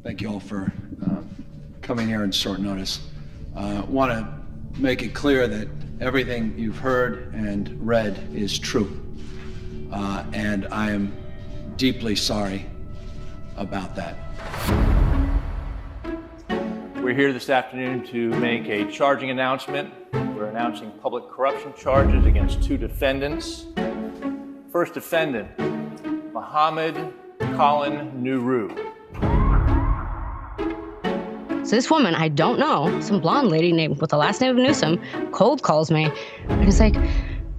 Thank you all for coming here on short notice. Want to make it clear that everything you've heard and read is true. And I am deeply sorry about that. We're here this afternoon to make a charging announcement. We're announcing public corruption charges against two defendants. First defendant, Mohammed Colin Nuru. So this woman I don't know, some blonde lady named with the last name of Newsom, cold calls me and is like,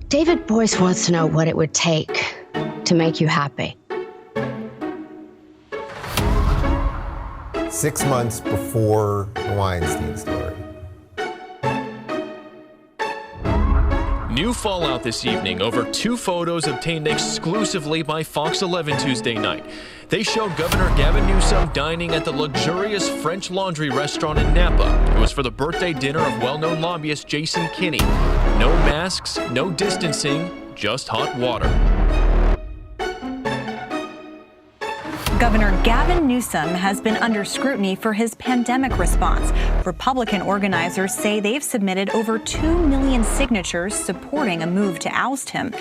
David Boyce wants to know what it would take to make you happy. 6 months before the Weinstein story. New fallout this evening over two photos obtained exclusively by Fox 11 Tuesday night. They show Governor Gavin Newsom dining at the luxurious French Laundry restaurant in Napa. It was for the birthday dinner of well-known lobbyist Jason Kinney. No masks, no distancing, just hot water. Governor Gavin Newsom has been under scrutiny for his pandemic response. Republican organizers say they've submitted over 2 million signatures supporting a move to oust him.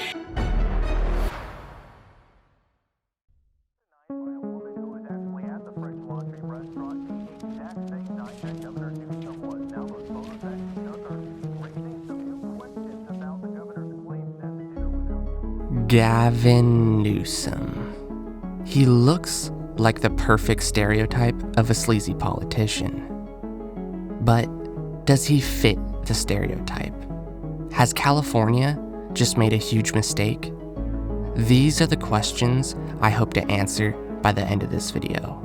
Gavin Newsom. He looks like the perfect stereotype of a sleazy politician. But does he fit the stereotype? Has California just made a huge mistake? These are the questions I hope to answer by the end of this video.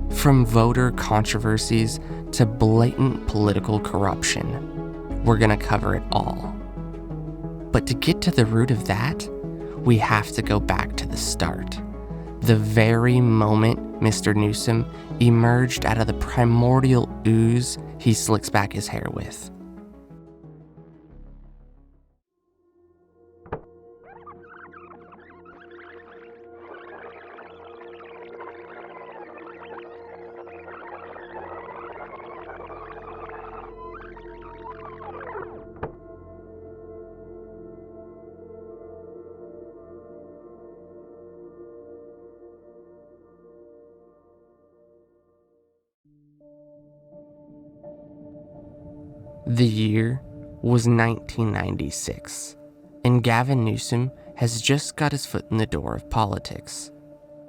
From voter controversies to blatant political corruption, we're gonna cover it all. But to get to the root of that, we have to go back to the start. The very moment Mr. Newsom emerged out of the primordial ooze he slicks back his hair with. The year was 1996, and Gavin Newsom has just got his foot in the door of politics.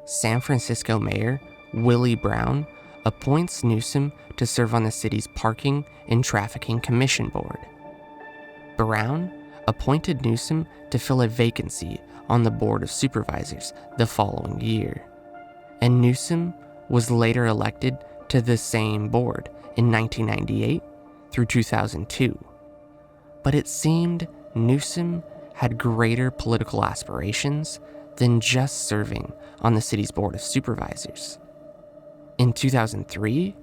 San Francisco Mayor Willie Brown appoints Newsom to serve on the city's Parking and Trafficking Commission Board. Brown appointed Newsom to fill a vacancy on the Board of Supervisors the following year, and Newsom was later elected to the same board in 1998 through 2002. But it seemed Newsom had greater political aspirations than just serving on the city's Board of Supervisors. In 2003,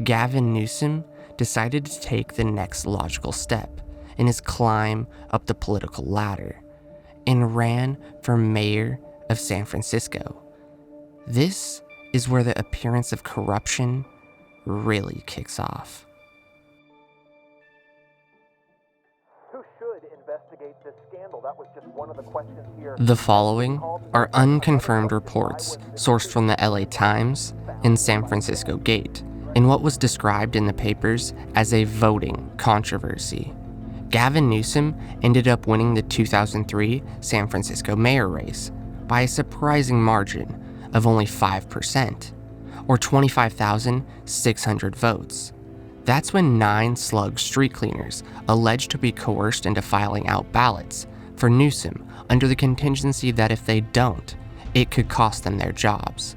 Gavin Newsom decided to take the next logical step in his climb up the political ladder and ran for mayor of San Francisco. This is where the appearance of corruption really kicks off. The following are unconfirmed reports sourced from the LA Times and San Francisco Gate in what was described in the papers as a voting controversy. Gavin Newsom ended up winning the 2003 San Francisco mayor race by a surprising margin of only 5%, or 25,600 votes. That's when 9 slug street cleaners alleged to be coerced into filing out ballots for Newsom under the contingency that if they don't, it could cost them their jobs.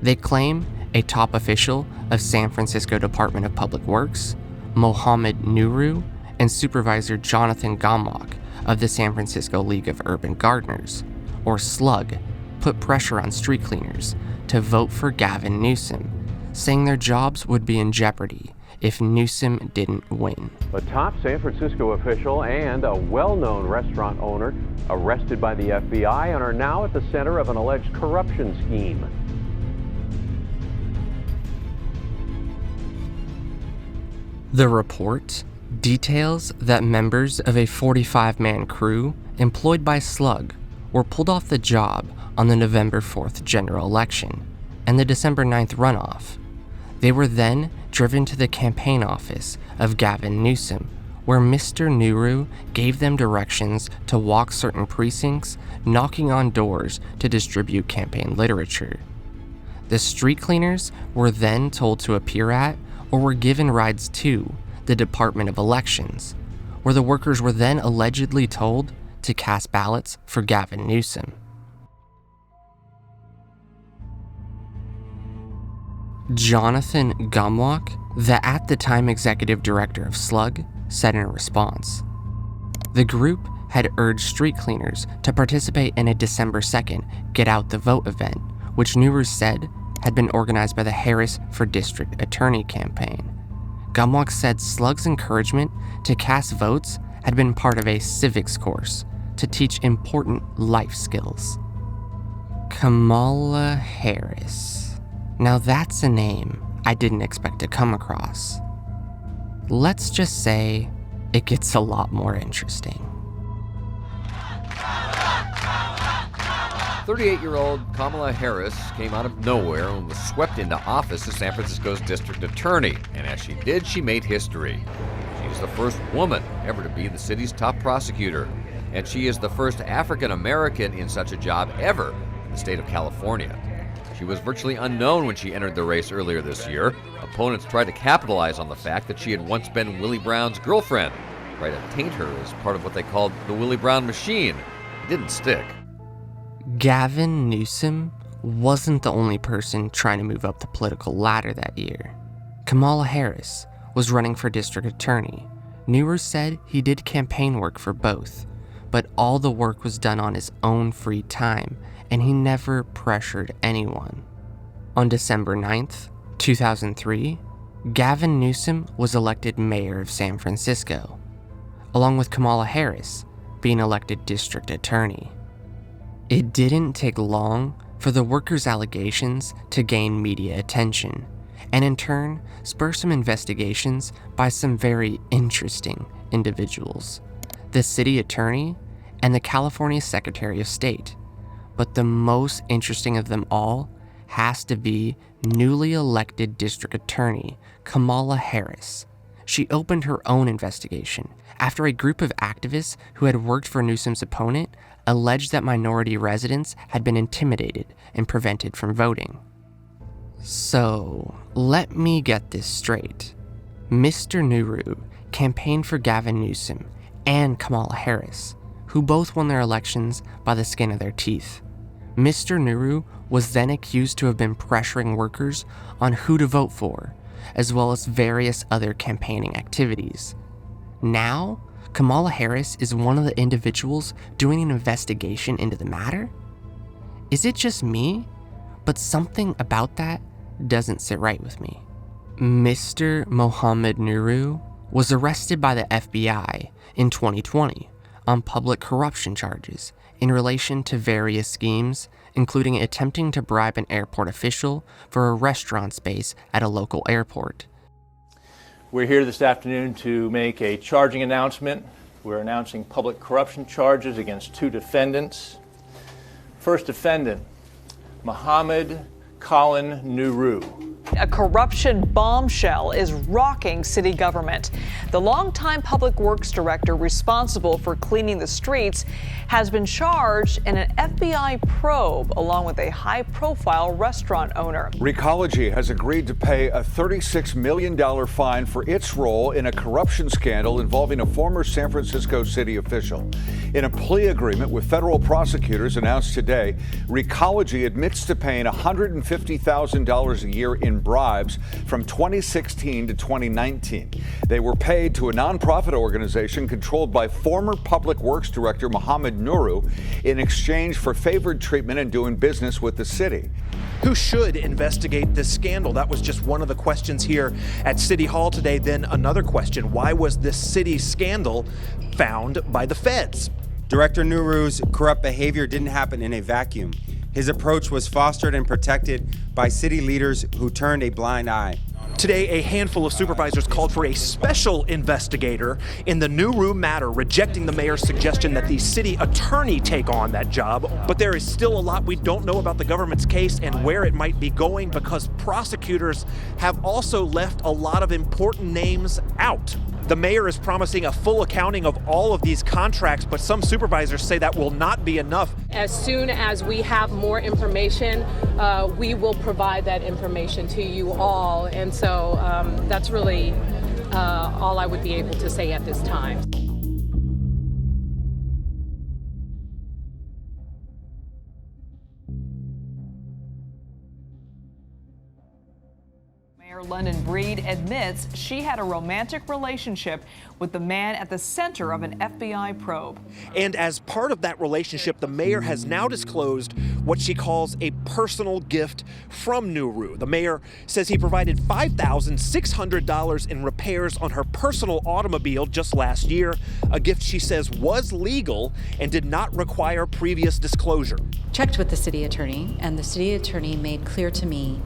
They claim a top official of San Francisco Department of Public Works, Mohammed Nuru, and Supervisor Jonathan Gomlock of the San Francisco League of Urban Gardeners, or SLUG, put pressure on street cleaners to vote for Gavin Newsom, saying their jobs would be in jeopardy if Newsom didn't win. A top San Francisco official and a well-known restaurant owner arrested by the FBI and are now at the center of an alleged corruption scheme. The report details that members of a 45-man crew employed by Slug were pulled off the job on the November 4th general election and the December 9th runoff. They were then driven to the campaign office of Gavin Newsom, where Mr. Nuru gave them directions to walk certain precincts, knocking on doors to distribute campaign literature. The street cleaners were then told to appear at, or were given rides to, the Department of Elections, where the workers were then allegedly told to cast ballots for Gavin Newsom. Jonathan Gumwalk, the at the time executive director of Slug, said in a response, "The group had urged street cleaners to participate in a December 2nd Get Out the Vote event, which Nuru said had been organized by the Harris for District Attorney campaign. Gumwalk said Slug's encouragement to cast votes had been part of a civics course to teach important life skills." Kamala Harris. Now that's a name I didn't expect to come across. Let's just say it gets a lot more interesting. 38-year-old Kamala Harris came out of nowhere and was swept into office as San Francisco's district attorney. And as she did, she made history. She is the first woman ever to be the city's top prosecutor. And she is the first African American in such a job ever in the state of California. She was virtually unknown when she entered the race earlier this year. Opponents tried to capitalize on the fact that she had once been Willie Brown's girlfriend, tried to taint her as part of what they called the Willie Brown machine. It didn't stick. Gavin Newsom wasn't the only person trying to move up the political ladder that year. Kamala Harris was running for district attorney. Nuru said he did campaign work for both, but all the work was done on his own free time, and he never pressured anyone. On December 9th, 2003, Gavin Newsom was elected mayor of San Francisco, along with Kamala Harris being elected district attorney. It didn't take long for the workers' allegations to gain media attention, and in turn spur some investigations by some very interesting individuals, the city attorney and the California Secretary of State. But the most interesting of them all has to be newly elected district attorney Kamala Harris. She opened her own investigation after a group of activists who had worked for Newsom's opponent alleged that minority residents had been intimidated and prevented from voting. So, let me get this straight. Mr. Nuru campaigned for Gavin Newsom and Kamala Harris, who both won their elections by the skin of their teeth. Mr. Nuru was then accused to have been pressuring workers on who to vote for, as well as various other campaigning activities. Now, Kamala Harris is one of the individuals doing an investigation into the matter? Is it just me? But something about that doesn't sit right with me. Mr. Mohammed Nuru was arrested by the FBI in 2020 on public corruption charges in relation to various schemes, including attempting to bribe an airport official for a restaurant space at a local airport. We're here this afternoon to make a charging announcement. We're announcing public corruption charges against two defendants. First defendant, Mohammed Colin Nuru. A corruption bombshell is rocking city government. The longtime public works director responsible for cleaning the streets has been charged in an FBI probe along with a high-profile restaurant owner. Recology has agreed to pay a $36 million fine for its role in a corruption scandal involving a former San Francisco city official. In a plea agreement with federal prosecutors announced today, Recology admits to paying $150,000 a year in bribes from 2016 to 2019. They were paid to a nonprofit organization controlled by former Public Works Director Mohammed Nuru in exchange for favored treatment and doing business with the city. Who should investigate this scandal? That was just one of the questions here at City Hall today. Then another question: why was this city scandal found by the feds? Director Nuru's corrupt behavior didn't happen in a vacuum. His approach was fostered and protected by city leaders who turned a blind eye. Today, a handful of supervisors called for a special investigator in the Nuru matter, rejecting the mayor's suggestion that the city attorney take on that job. But there is still a lot we don't know about the government's case and where it might be going, because prosecutors have also left a lot of important names out. The mayor is promising a full accounting of all of these contracts, but some supervisors say that will not be enough. As soon as we have more information, we will provide that information to you all. And so that's really all I would be able to say at this time. London Breed admits she had a romantic relationship with the man at the center of an FBI probe. And as part of that relationship, the mayor has now disclosed what she calls a personal gift from Nuru. The mayor says he provided $5,600 in repairs on her personal automobile just last year, a gift she says was legal and did not require previous disclosure. Checked with the city attorney, and the city attorney made clear to me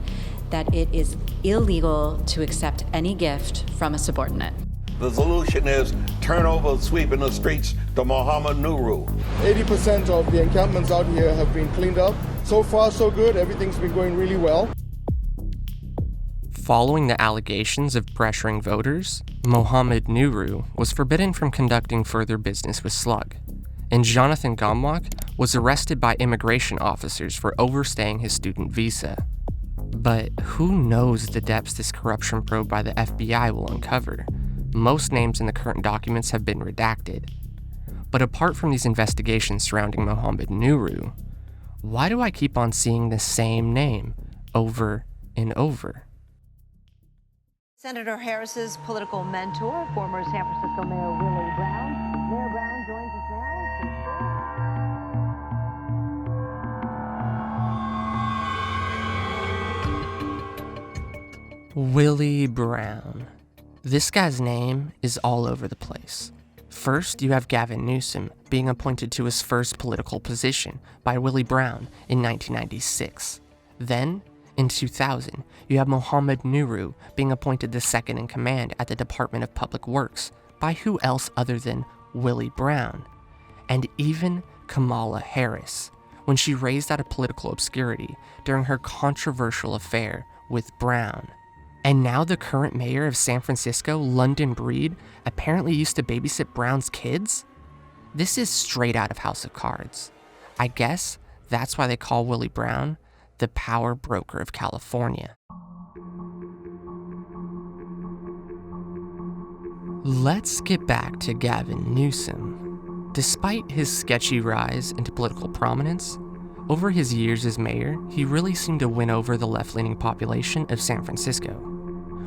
that it is illegal to accept any gift from a subordinate. The solution is turn over sweeping the streets to Mohammed Nuru. 80% of the encampments out here have been cleaned up. So far, so good. Everything's been going really well. Following the allegations of pressuring voters, Mohammed Nuru was forbidden from conducting further business with Slug, and Jonathan Gomwak was arrested by immigration officers for overstaying his student visa. But who knows the depths this corruption probe by the FBI will uncover? Most names in the current documents have been redacted. But apart from these investigations surrounding Mohammed Nuru, why do I keep on seeing the same name over and over? Senator Harris's political mentor, former San Francisco Mayor Willie Brown. Mayor Brown joins us now. Willie Brown. This guy's name is all over the place. First, you have Gavin Newsom being appointed to his first political position by Willie Brown in 1996. Then, in 2000, you have Mohammed Nuru being appointed the second in command at the Department of Public Works by who else other than Willie Brown? And even Kamala Harris, when she raised out of political obscurity during her controversial affair with Brown. And now the current mayor of San Francisco, London Breed, apparently used to babysit Brown's kids? This is straight out of House of Cards. I guess that's why they call Willie Brown the power broker of California. Let's get back to Gavin Newsom. Despite his sketchy rise into political prominence, over his years as mayor, he really seemed to win over the left-leaning population of San Francisco,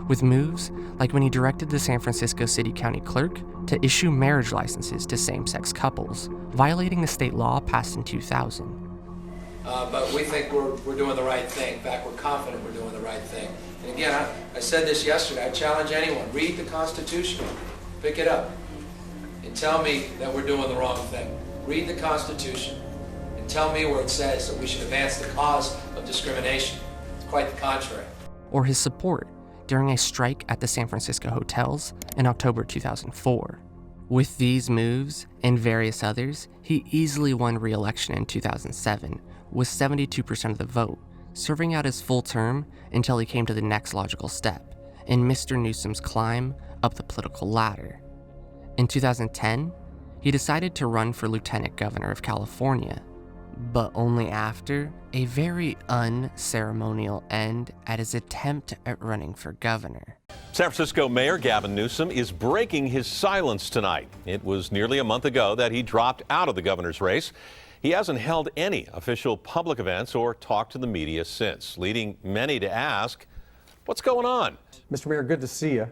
with moves like when he directed the San Francisco City County Clerk to issue marriage licenses to same-sex couples, violating the state law passed in 2000. But we think we're doing the right thing. In fact, we're confident we're doing the right thing. And again, I said this yesterday, I challenge anyone, read the Constitution, pick it up, and tell me that we're doing the wrong thing. Read the Constitution. And tell me where it says that we should advance the cause of discrimination. It's quite the contrary. Or his support during a strike at the San Francisco hotels in October 2004. With these moves and various others, he easily won re-election in 2007 with 72% of the vote, serving out his full term until he came to the next logical step in Mr. Newsom's climb up the political ladder. In 2010, he decided to run for Lieutenant Governor of California, but only after a very unceremonial end at his attempt at running for governor. San Francisco Mayor Gavin Newsom is breaking his silence tonight. It was nearly a month ago that he dropped out of the governor's race. He hasn't held any official public events or talked to the media since, leading many to ask, what's going on? Mr. Mayor, good to see you.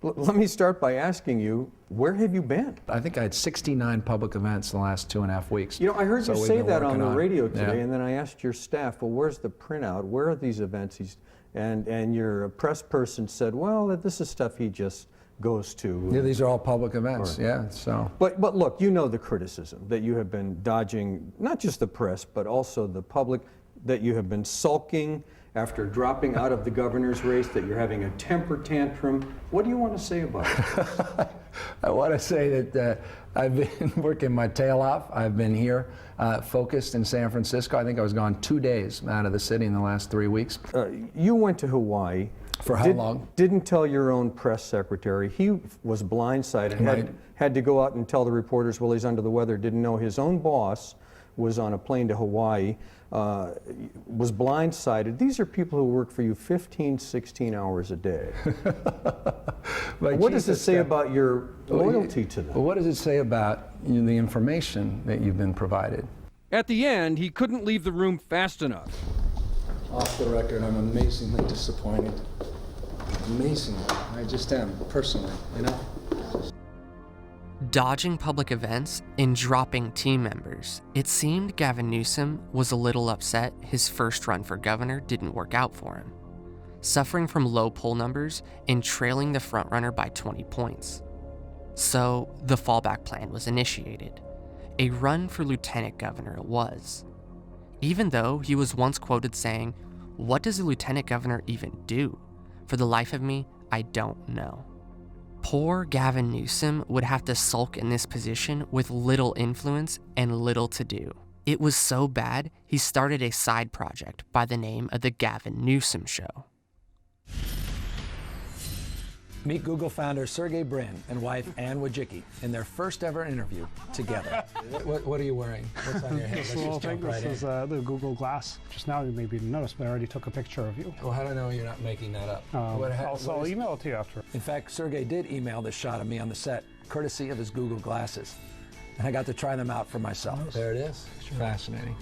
Let me start by asking you, where have you been? I think I had 69 public events in the last 2.5 weeks. You know, I heard you say that on the radio today, Yeah. and then I asked your staff, well, where's the printout? Where are these events? And your press person said, well, this is stuff he just goes to. Yeah, these are all public events, yeah, so. But look, you know the criticism that you have been dodging, not just the press, but also the public, that you have been sulking after dropping out of the governor's race, that you're having a temper tantrum. What do you want to say about it? I want to say that I've been working my tail off. I've been here focused in San Francisco. I think I was gone 2 days out of the city in the last 3 weeks. You went to Hawaii. For how long? Didn't tell your own press secretary. He was blindsided, had to go out and tell the reporters, well, he's under the weather, didn't know his own boss was on a plane to Hawaii, was blindsided. These are people who work for you 15, 16 hours a day. What does it say about your loyalty to them? Well, what does it say about the information that you've been provided? At the end, he couldn't leave the room fast enough. Off the record, I'm amazingly disappointed. Amazingly. I just am, personally, you know? Dodging public events and dropping team members, it seemed Gavin Newsom was a little upset his first run for governor didn't work out for him, suffering from low poll numbers and trailing the frontrunner by 20 points. So the fallback plan was initiated. A run for lieutenant governor it was. Even though he was once quoted saying, "What does a lieutenant governor even do? For the life of me, I don't know." Poor Gavin Newsom would have to sulk in this position with little influence and little to do. It was so bad, he started a side project by the name of The Gavin Newsom Show. Meet Google founder Sergey Brin and wife Ann Wojcicki in their first ever interview together. What are you wearing? What's on your head? This little thing, this is the Google Glass. Just now you maybe didn't notice, but I already took a picture of you. Well, how do I know you're not making that up? I'll email it to you after. In fact, Sergey did email this shot of me on the set, courtesy of his Google glasses. And I got to try them out for myself. There it is. Fascinating.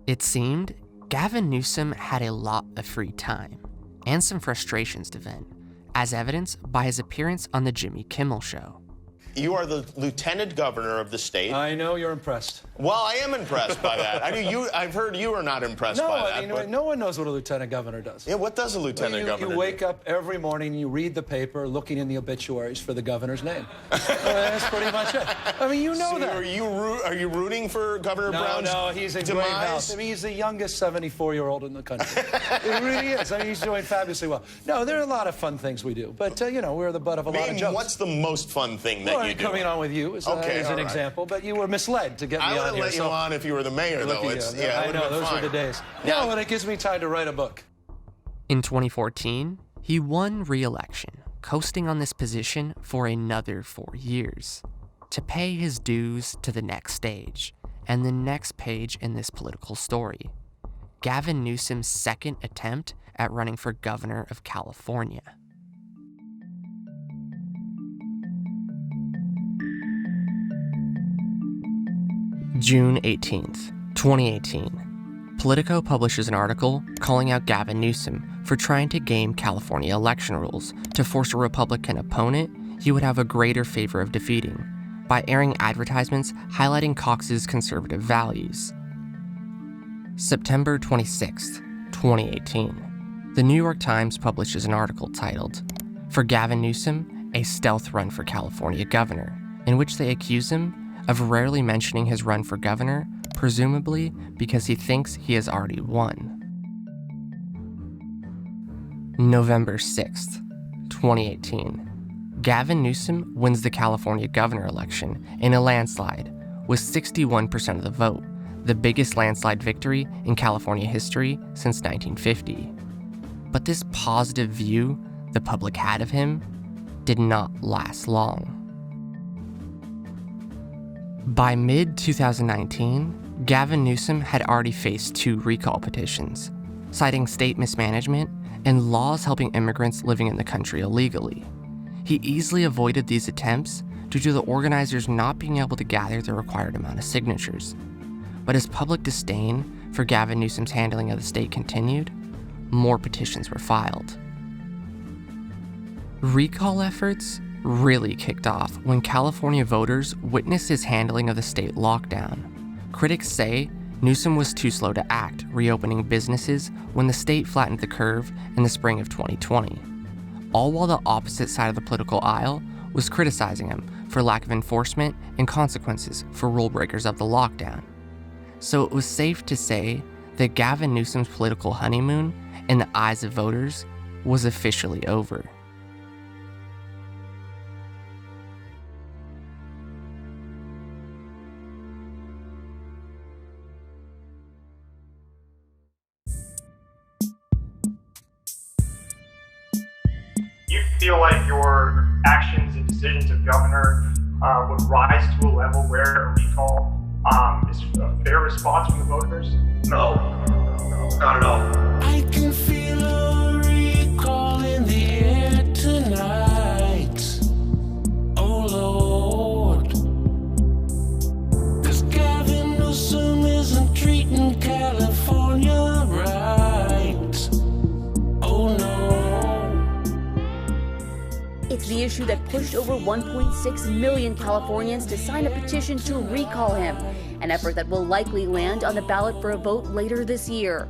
It seemed Gavin Newsom had a lot of free time and some frustrations to vent, as evidenced by his appearance on the Jimmy Kimmel Show. You are the lieutenant governor of the state. I know you're impressed. Well, I am impressed by that. I've heard you are not impressed by that. No, no one knows what a lieutenant governor does. Yeah, what does a lieutenant governor do? You wake up every morning, you read the paper, looking in the obituaries for the governor's name. That's pretty much it. I mean, you know that. Are you rooting for Governor Brown's No, he's in great health. I mean, he's the youngest 74-year-old in the country. It really is. I mean, he's doing fabulously well. No, there are a lot of fun things we do, but we're the butt of a lot of jokes. What's the most fun thing that you do? Coming on with you as an example, but you were misled to get me on here. I would let you on if you were the mayor, though. I know, those were the days. Yeah, but it gives me time to write a book. In 2014, he won re-election, coasting on this position for another 4 years, to pay his dues to the next stage, and the next page in this political story. Gavin Newsom's second attempt at running for governor of California. June 18th, 2018. Politico publishes an article calling out Gavin Newsom for trying to game California election rules to force a Republican opponent he would have a greater favor of defeating by airing advertisements highlighting Cox's conservative values. September 26th, 2018. The New York Times publishes an article titled, "For Gavin Newsom, a stealth run for California governor," in which they accuse him of rarely mentioning his run for governor, presumably because he thinks he has already won. November 6th, 2018. Gavin Newsom wins the California governor election in a landslide with 61% of the vote, the biggest landslide victory in California history since 1950. But this positive view the public had of him did not last long. By mid-2019, Gavin Newsom had already faced 2 recall petitions, citing state mismanagement and laws helping immigrants living in the country illegally. He easily avoided these attempts due to the organizers not being able to gather the required amount of signatures. But as public disdain for Gavin Newsom's handling of the state continued, more petitions were filed. Recall efforts really kicked off when California voters witnessed his handling of the state lockdown. Critics say Newsom was too slow to act, reopening businesses when the state flattened the curve in the spring of 2020, all while the opposite side of the political aisle was criticizing him for lack of enforcement and consequences for rule breakers of the lockdown. So it was safe to say that Gavin Newsom's political honeymoon, in the eyes of voters, was officially over. You feel like your actions and decisions of governor would rise to a level where a recall is a fair response from the voters? No, not at all. I can feel a recall in the air tonight. Oh Lord, 'cause Gavin Newsom isn't treating California right. Oh no. It's the issue that pushed over 1.6 million Californians to sign a petition to recall him, an effort that will likely land on the ballot for a vote later this year.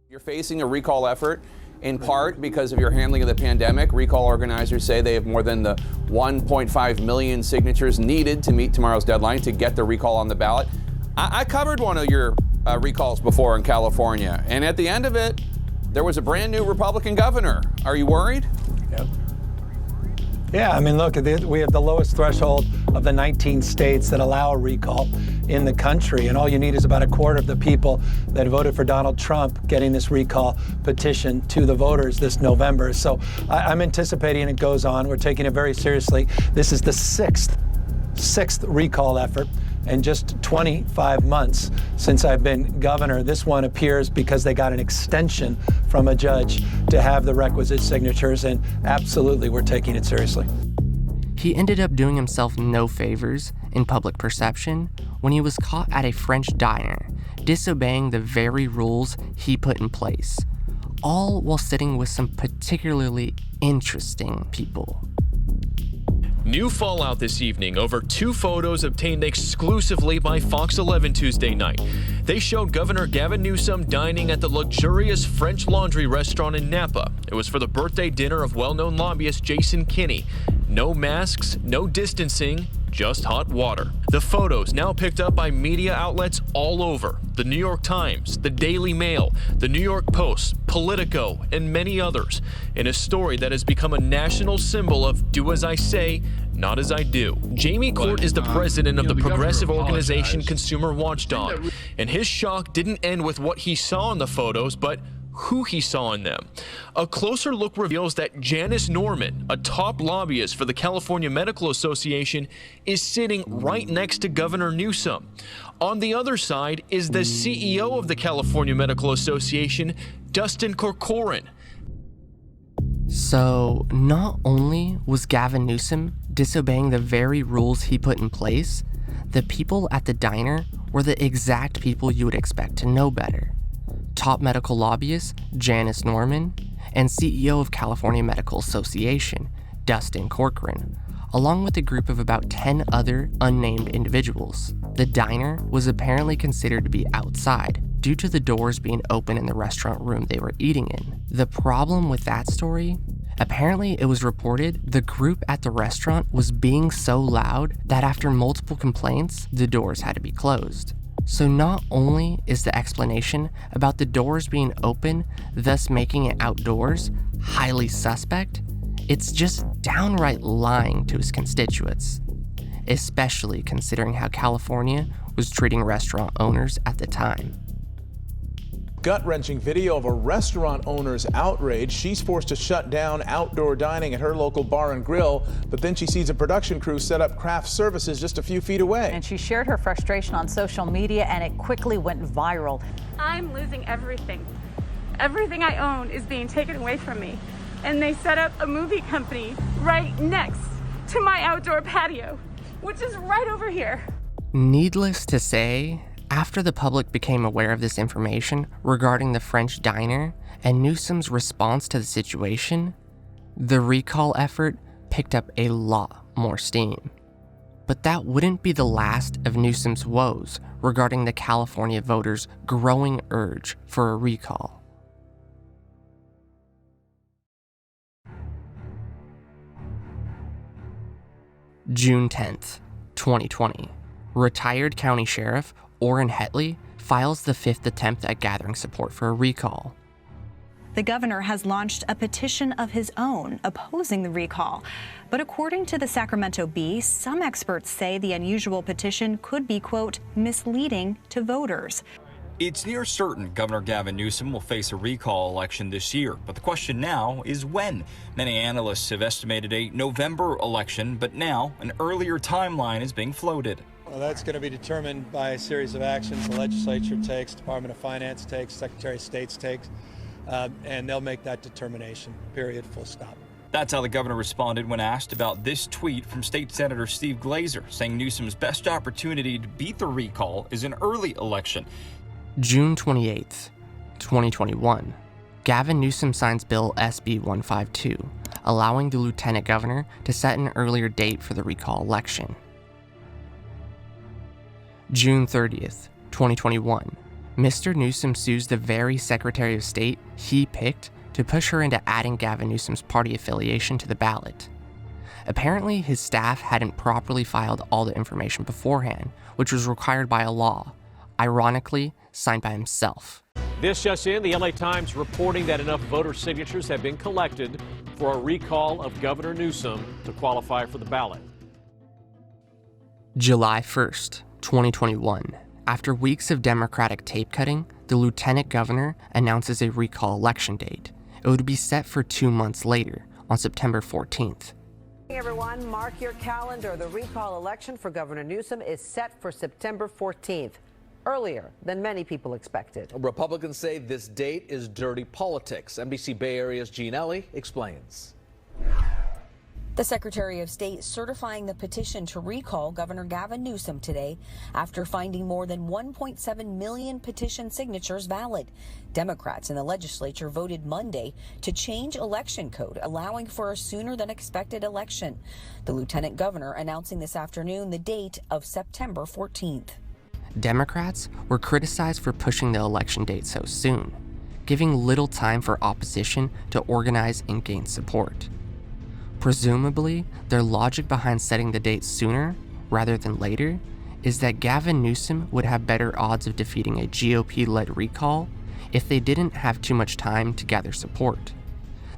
You're facing a recall effort in part because of your handling of the pandemic. Recall organizers say they have more than the 1.5 million signatures needed to meet tomorrow's deadline to get the recall on the ballot. I covered one of your recalls before in California, and at the end of it, there was a brand new Republican governor. Are you worried? Yeah, I mean, look, we have the lowest threshold of the 19 states that allow a recall in the country, and all you need is about a quarter of the people that voted for Donald Trump getting this recall petition to the voters this November. So I'm anticipating it goes on. We're taking it very seriously. This is the sixth recall effort in just 25 months since I've been governor. This one appears because they got an extension from a judge to have the requisite signatures, and absolutely we're taking it seriously. He ended up doing himself no favors in public perception when he was caught at a French diner, disobeying the very rules he put in place, all while sitting with some particularly interesting people. New fallout this evening over two photos obtained exclusively by Fox 11 Tuesday night. They showed Governor Gavin Newsom dining at the luxurious French Laundry restaurant in Napa. It was for the birthday dinner of well-known lobbyist Jason Kinney. No masks, no distancing, just hot water. The photos now picked up by media outlets all over. The New York Times, the Daily Mail, the New York Post, Politico, and many others, in a story that has become a national symbol of do as I say, not as I do. Jamie Court is the president of the progressive organization Consumer Watchdog, and his shock didn't end with what he saw in the photos, but who he saw in them. A closer look reveals that Janice Norman, a top lobbyist for the California Medical Association, is sitting right next to Governor Newsom. On the other side is the CEO of the California Medical Association, Dustin Corcoran. So, not only was Gavin Newsom disobeying the very rules he put in place, the people at the diner were the exact people you would expect to know better. Top medical lobbyist Janice Norman and CEO of California Medical Association, Dustin Corcoran, along with a group of about 10 other unnamed individuals. The diner was apparently considered to be outside due to the doors being open in the restaurant room they were eating in. The problem with that story? Apparently, it was reported the group at the restaurant was being so loud that after multiple complaints, the doors had to be closed. So not only is the explanation about the doors being open, thus making it outdoors, highly suspect, it's just downright lying to his constituents, especially considering how California was treating restaurant owners at the time. Gut-wrenching video of a restaurant owner's outrage. She's forced to shut down outdoor dining at her local bar and grill, but then she sees a production crew set up craft services just a few feet away. And she shared her frustration on social media, and it quickly went viral. I'm losing everything. Everything I own is being taken away from me. And they set up a movie company right next to my outdoor patio, which is right over here. Needless to say, after the public became aware of this information regarding the French diner and Newsom's response to the situation, the recall effort picked up a lot more steam. But that wouldn't be the last of Newsom's woes regarding the California voters' growing urge for a recall. June 10th, 2020. Retired County Sheriff Orrin Hetley files the 5th attempt at gathering support for a recall. The governor has launched a petition of his own opposing the recall. But according to the Sacramento Bee, some experts say the unusual petition could be, quote, misleading to voters. It's near certain Governor Gavin Newsom will face a recall election this year, but the question now is when. Many analysts have estimated a November election, but now an earlier timeline is being floated. Well, that's going to be determined by a series of actions the legislature takes, Department of Finance takes, Secretary of State takes, and they'll make that determination, period, full stop. That's how the governor responded when asked about this tweet from State Senator Steve Glazer, saying Newsom's best opportunity to beat the recall is an early election. June 28, 2021, Gavin Newsom signs Bill SB 152, allowing the lieutenant governor to set an earlier date for the recall election. June 30th, 2021, Mr. Newsom sues the very Secretary of State he picked to push her into adding Gavin Newsom's party affiliation to the ballot. Apparently, his staff hadn't properly filed all the information beforehand, which was required by a law, ironically signed by himself. This just in, the LA Times reporting that enough voter signatures have been collected for a recall of Governor Newsom to qualify for the ballot. July 1st, 2021. After weeks of Democratic tape cutting, the lieutenant governor announces a recall election date. It would be set for 2 months later, on September 14th. Hey everyone, mark your calendar. The recall election for Governor Newsom is set for September 14th. Earlier than many people expected. Republicans say this date is dirty politics. NBC Bay Area's Gene Ellie explains. The Secretary of State certifying the petition to recall Governor Gavin Newsom today after finding more than 1.7 million petition signatures valid. Democrats in the legislature voted Monday to change election code, allowing for a sooner than expected election. The lieutenant governor announcing this afternoon the date of September 14th. Democrats were criticized for pushing the election date so soon, giving little time for opposition to organize and gain support. Presumably, their logic behind setting the date sooner rather than later is that Gavin Newsom would have better odds of defeating a GOP-led recall if they didn't have too much time to gather support.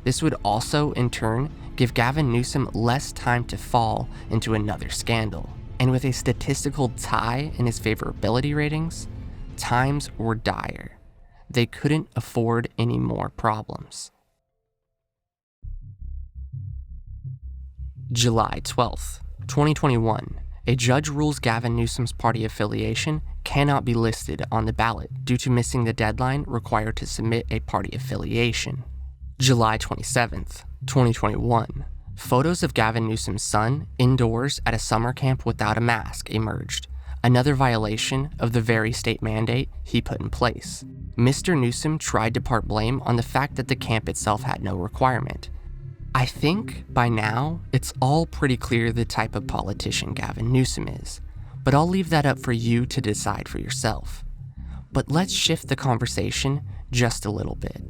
This would also, in turn, give Gavin Newsom less time to fall into another scandal. And with a statistical tie in his favorability ratings, times were dire. They couldn't afford any more problems. July 12th, 2021. A judge rules Gavin Newsom's party affiliation cannot be listed on the ballot due to missing the deadline required to submit a party affiliation. July 27th, 2021. Photos of Gavin Newsom's son indoors at a summer camp without a mask emerged, another violation of the very state mandate he put in place. Mr. Newsom tried to part blame on the fact that the camp itself had no requirement. I think by now it's all pretty clear the type of politician Gavin Newsom is, but I'll leave that up for you to decide for yourself. But let's shift the conversation just a little bit.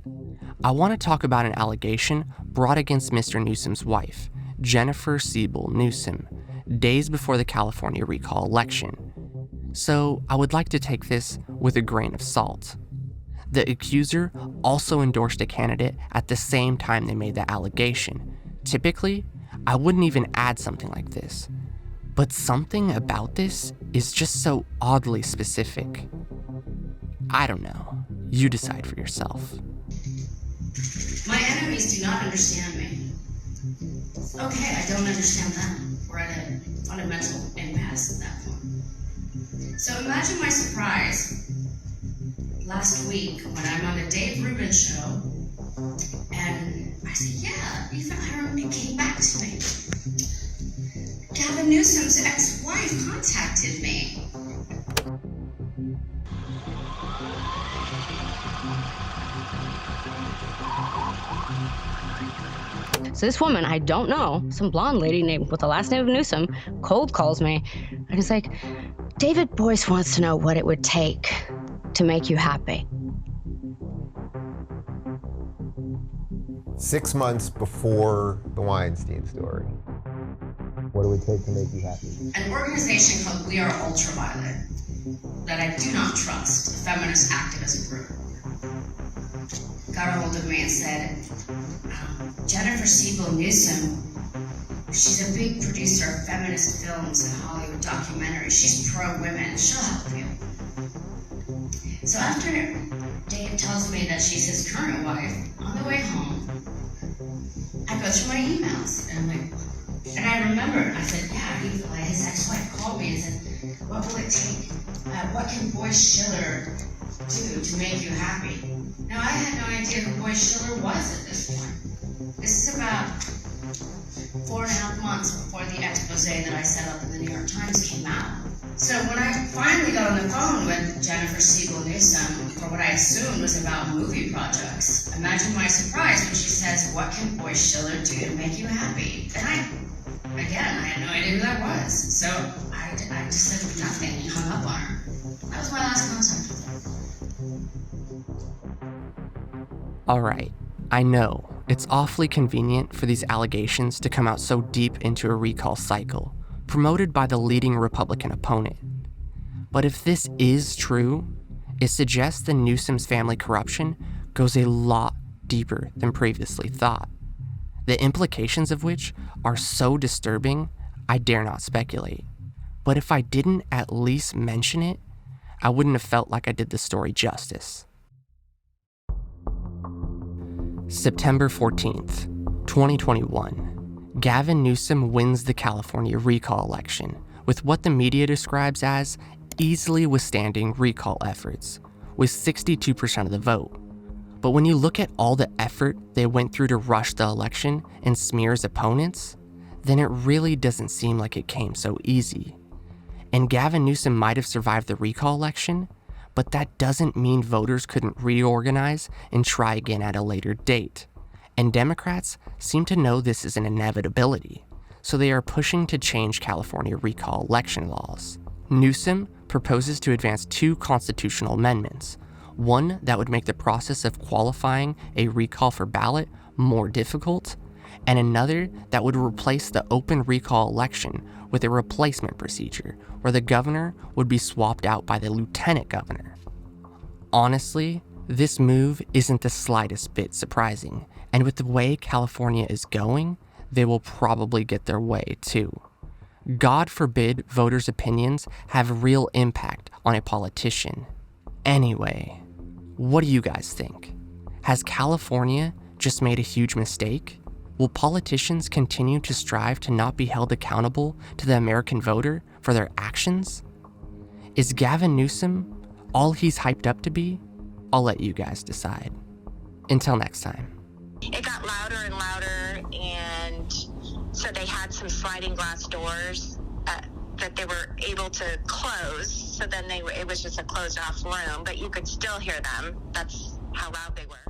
I want to talk about an allegation brought against Mr. Newsom's wife, Jennifer Siebel Newsom, days before the California recall election. So I would like to take this with a grain of salt. The accuser also endorsed a candidate at the same time they made the allegation. Typically, I wouldn't even add something like this. But something about this is just so oddly specific. I don't know. You decide for yourself. My enemies do not understand me. Okay, I don't understand them. We're at a fundamental impasse at that point. So imagine my surprise last week when I'm on the Dave Rubin show, and I said, yeah, Ethan Iron came back to me. Gavin Newsom's ex-wife contacted me. So this woman, I don't know, some blonde lady named with the last name of Newsom, cold calls me, and it's like, David Boyce wants to know what it would take to make you happy. 6 months before the Weinstein story, What it would take to make you happy? An organization called We Are Ultraviolet that I do not trust, a feminist activist group, got a hold of me and said, Jennifer Siebel Newsom, she's a big producer of feminist films and Hollywood documentaries. She's pro-women. She'll help you. So after Dave tells me that she's his current wife, on the way home, I go through my emails and I'm like, and I remember, I said, yeah, his ex-wife called me and said, what will it take? What can Boyce Schiller do to make you happy? Now, I had no idea who Boyce Schiller was at this point. This is about 4.5 months before the expose that I set up in the New York Times came out. So when I finally got on the phone with Jennifer Siebel Newsom for what I assumed was about movie projects, imagine my surprise when she says, what can Boyce Schiller do to make you happy? And I had no idea who that was. So I just said nothing and hung up on her. That was my last contact with her. All right, I know it's awfully convenient for these allegations to come out so deep into a recall cycle, promoted by the leading Republican opponent. But if this is true, it suggests that Newsom's family corruption goes a lot deeper than previously thought, the implications of which are so disturbing, I dare not speculate. But if I didn't at least mention it, I wouldn't have felt like I did the story justice. September 14th, 2021. Gavin Newsom wins the California recall election with what the media describes as easily withstanding recall efforts, with 62% of the vote. But when you look at all the effort they went through to rush the election and smear his opponents, then it really doesn't seem like it came so easy. And Gavin Newsom might have survived the recall election, but that doesn't mean voters couldn't reorganize and try again at a later date. And Democrats seem to know this is an inevitability, so they are pushing to change California recall election laws. Newsom proposes to advance 2 constitutional amendments, one that would make the process of qualifying a recall for ballot more difficult, and another that would replace the open recall election with a replacement procedure where the governor would be swapped out by the lieutenant governor. Honestly, this move isn't the slightest bit surprising, and with the way California is going, they will probably get their way too. God forbid voters' opinions have real impact on a politician. Anyway, what do you guys think? Has California just made a huge mistake? Will politicians continue to strive to not be held accountable to the American voter for their actions? Is Gavin Newsom all he's hyped up to be? I'll let you guys decide. Until next time. It got louder and louder, and so they had some sliding glass doors that they were able to close. So then it was just a closed off room, but you could still hear them. That's how loud they were.